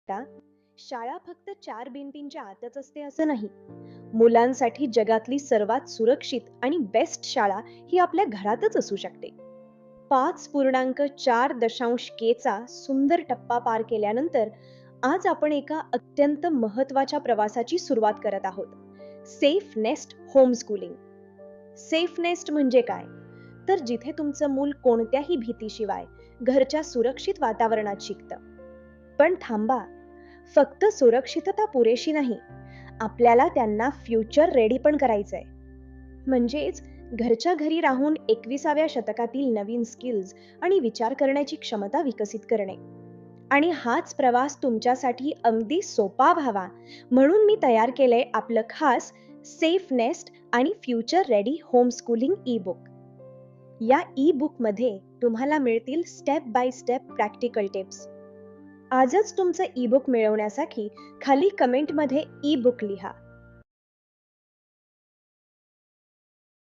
ऐकता, शाळा फक्त चार भिंतींच्या आतच असते असं नाही. मुलांसाठी जगातली सर्वात सुरक्षित आणि बेस्ट शाळा ही आपल्या घरातच असू शकते. 5.4 सुंदर टप्पा पार केल्यानंतर आज आपण एका अत्यंत महत्वाच्या प्रवासाची सुरुवात करत आहोत. Safe nest home schooling. Safe nest म्हणजे काय? तर जिथे तुमचं मूल कोणत्याही भीतीशिवाय घरच्या सुरक्षित वातावरणात शिकतं. पण थांबा, फक्त सुरक्षितता पुरेशी नाही. आपल्याला त्यांना फ्युचर रेडी पण करायचंय. म्हणजेच घरच्या घरी राहून 21व्या शतकातील नवीन स्किल्स आणि विचार करण्याची क्षमता विकसित करणे. आणि हाच प्रवास तुमच्यासाठी अगदी सोपा व्हावा म्हणून मी तयार केलंय आपलं खास सेफ नेस्ट आणि future ready home schooling E book. या ई बुकमध्ये तुम्हाला मिळतील step by step practical tips. आजच तुमचं ई बुक मिळवण्यासाठी खाली कमेंटमध्ये ई बुक लिहा